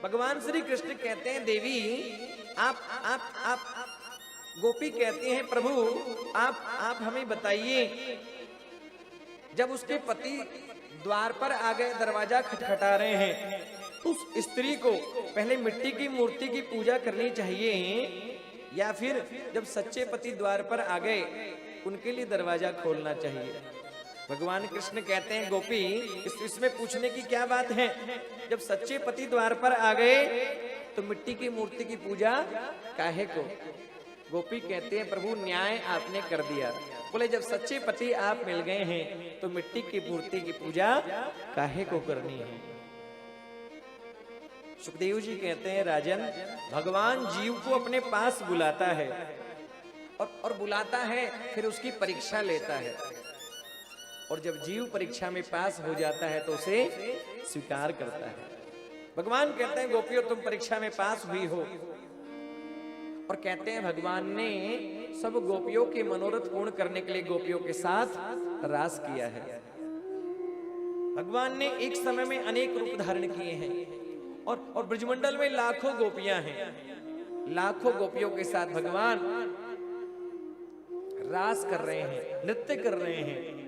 भगवान श्री कृष्ण कहते हैं देवी आप गोपी कहते हैं प्रभु आप हमें बताइए, जब उसके पति द्वार पर आ गए, दरवाजा खटखटा रहे हैं, उस स्त्री को पहले मिट्टी की मूर्ति की पूजा करनी चाहिए या फिर जब सच्चे पति द्वार पर आ गए उनके लिए दरवाजा खोलना चाहिए? भगवान कृष्ण कहते हैं गोपी इसमें पूछने की क्या बात है, जब सच्चे पति द्वार पर आ गए तो मिट्टी की मूर्ति की पूजा काहे को? गोपी कहते हैं प्रभु न्याय आपने कर दिया। बोले जब सच्चे पति आप मिल गए हैं तो मिट्टी की मूर्ति की पूजा काहे को करनी है? सुखदेव जी कहते हैं राजन, भगवान जीव को अपने पास बुलाता है और बुलाता है, फिर उसकी परीक्षा लेता है, और जब जीव परीक्षा में पास हो जाता है तो उसे स्वीकार करता है। भगवान कहते हैं गोपियों तुम परीक्षा में पास हुई हो, और कहते हैं भगवान ने सब गोपियों के मनोरथ पूर्ण करने के लिए गोपियों के साथ रास किया है। भगवान ने एक समय में अनेक रूप धारण किए हैं, और ब्रजमंडल में लाखों गोपियां हैं, लाखों गोपियों के साथ भगवान रास कर रहे हैं, नृत्य कर रहे हैं।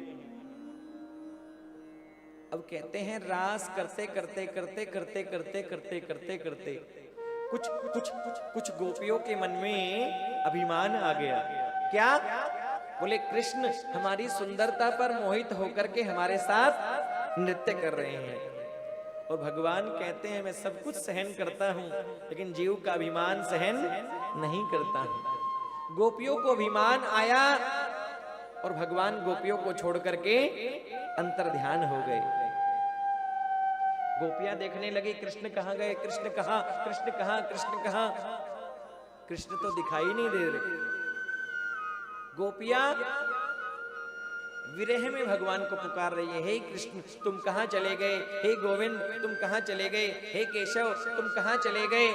अब कहते हैं रास करते करते करते करते करते करते करते करते कुछ कुछ कुछ गोपियों के मन में अभिमान आ गया। क्या? बोले कृष्ण हमारी सुंदरता पर मोहित होकर के हमारे साथ नृत्य कर रहे हैं। और भगवान कहते हैं मैं सब कुछ सहन करता हूं, लेकिन जीव का अभिमान सहन नहीं करता हूं। गोपियों को अभिमान आया और भगवान गोपियों को छोड़ करके अंतर ध्यान हो गए। गोपियां देखने लगी कृष्ण कहां गए, कृष्ण कहां, कृष्ण कहां, कृष्ण कहां? कृष्ण तो दिखाई नहीं दे रहे। गोपियां विरह में भगवान को पुकार रही है, हे कृष्ण तुम कहां चले गए, हे गोविंद तुम कहां चले गए, हे केशव तुम कहां चले गए?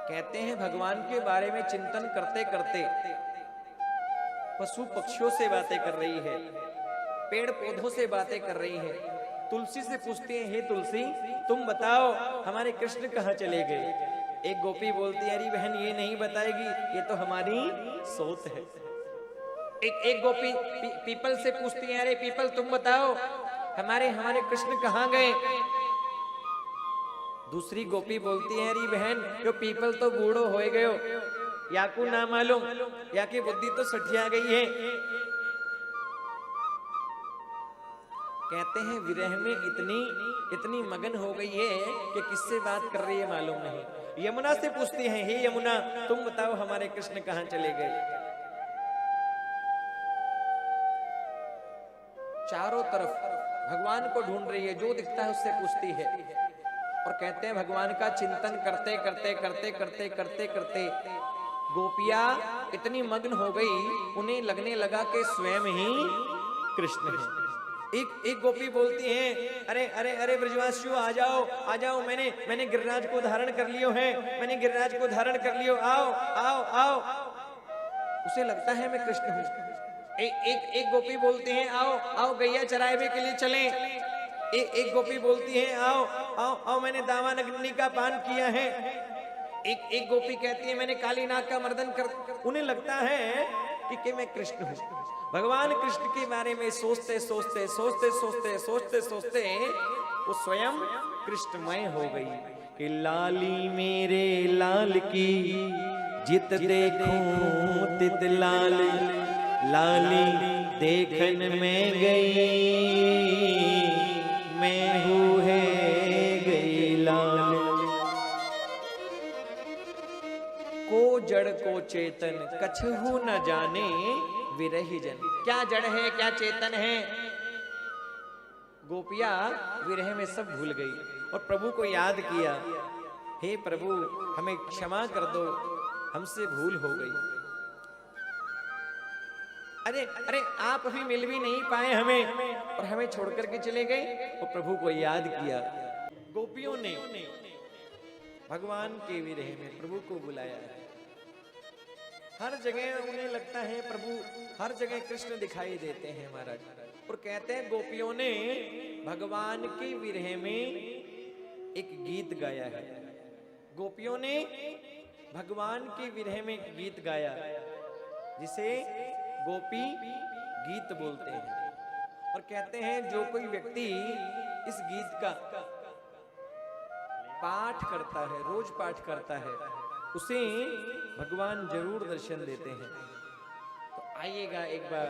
कहते हैं भगवान के बारे में चिंतन करते करते पशु पक्षियों से बातें कर रही है, पेड़ पौधों से बातें कर रही है, तुलसी से पूछती है हे तुलसी तुम बताओ हमारे कृष्ण कहां चले गए? एक गोपी बोलती है अरे बहन ये नहीं बताएगी, ये तो हमारी सोच है। एक गोपी पीपल से पूछती है अरे पीपल तुम बताओ हमारे कृष्ण कहां गए? दूसरी गोपी बोलती है अरे बहन जो पीपल तो बूढ़ो हो गयो, या को ना मालूम, या की बुद्धि तो सठिया गई है। कहते हैं विरह में इतनी मगन हो गई है कि किससे बात कर रही है मालूम नहीं। यमुना से पूछती है हे यमुना तुम बताओ हमारे कृष्ण कहां चले गए? चारों तरफ भगवान को ढूंढ रही है, जो दिखता है उससे पूछती है। और कहते हैं भगवान का चिंतन करते करते करते करते करते करते गोपियां इतनी मग्न हो गई, उन्हें लगने लगा कि स्वयं ही कृष्ण है। एक गोपी बोलती है अरे अरे अरे ब्रजवासियों आ जाओ आ जाओ, मैंने गिरिराज को धारण कर लियो है, मैंने गिरिराज को धारण कर लियो, आओ आओ आओ। उसे लगता है मैं कृष्ण हूं। एक गोपी बोलती है आओ आओ गैया चरावे के लिए चलें। एक गोपी बोलती है आओ आओ आओ मैंने दावान अग्नि का पान किया है। एक गोपी कहती है मैंने काली नाग का मर्दन कर। उन्हें लगता है कि मैं कृष्ण हूं। भगवान कृष्ण के बारे में सोचते सोचते सोचते सोचते सोचते सोचते वो स्वयं कृष्णमय हो गई कि लाली मेरे लाल की जित देखूं तित लाल, लाली देखन में गई मैं हूँ है गई लाल। को जड़ को चेतन कछहु न जाने विरही जन। क्या जड़ है क्या चेतन है? गोपियां विरह में सब भूल गई और प्रभु को याद किया, हे प्रभु हमें क्षमा कर दो, हमसे भूल हो गई। अरे अरे आप अभी मिल भी नहीं पाए हमें और हमें छोड़ करके चले गए। और प्रभु को याद किया। गोपियों ने भगवान के विरह में प्रभु को बुलाया है। हर जगह उन्हें लगता है प्रभु, हर जगह कृष्ण दिखाई देते हैं महाराज। और कहते हैं गोपियों ने भगवान के विरह में एक गीत गाया है। गोपियों ने भगवान के विरह में एक गीत गाया जिसे गोपी गीत बोलते हैं, और कहते हैं जो कोई व्यक्ति इस गीत का पाठ करता है, रोज पाठ करता है, उसे भगवान जरूर दर्शन देते हैं। तो आइएगा एक बार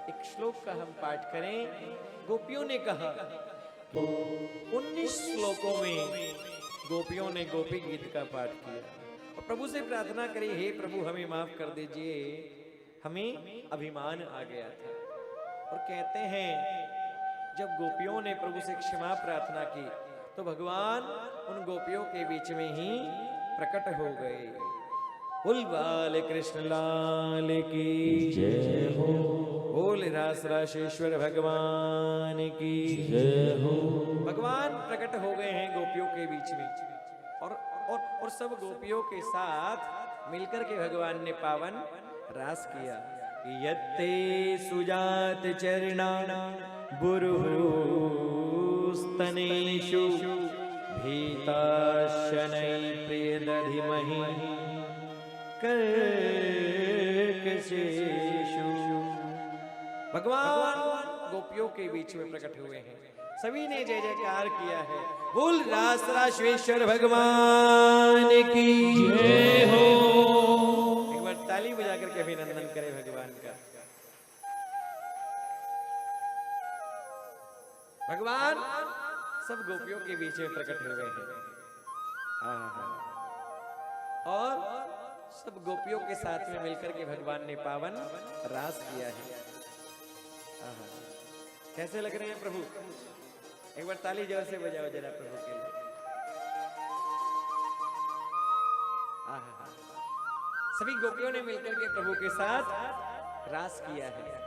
एक श्लोक का हम पाठ करें। गोपियों ने कहा, 19 श्लोकों में गोपियों ने गोपी गीत का पाठ किया और प्रभु से प्रार्थना करी, हे प्रभु हमें माफ कर दीजिए, हमें अभिमान आ गया था। और कहते हैं जब गोपियों ने प्रभु से क्षमा प्रार्थना की तो भगवान उन गोपियों के बीच में ही प्रकट हो गए। बोल बाल कृष्ण लाल की जय हो, बोल रास राशेश्वर भगवान की जय हो। भगवान प्रकट हो गए हैं गोपियों के बीच में, और सब गोपियों के साथ मिलकर के भगवान ने पावन रास किया। यत्ते सुजात चरणा बुरुहृ स्तनेषु भीताशनै प्रियदधिमहि कर्कशेषु। भगवान गोपियों के बीच में प्रकट हुए हैं, सभी ने जय जयकार किया है। बोल रास राशेश्वर भगवान की जय हो। एक बार ताली बजा करके अभिनंदन करें भगवान का। भगवान सब गोपियों के बीच में प्रकट हुए हैं और सब गोपियों के साथ में मिलकर के भगवान ने पावन रास किया है। कैसे लग रहे हैं प्रभु? एक बार ताली जोर से बजाओ जरा प्रभु के लिए। सभी गोपियों ने मिलकर के प्रभु के साथ रास किया है।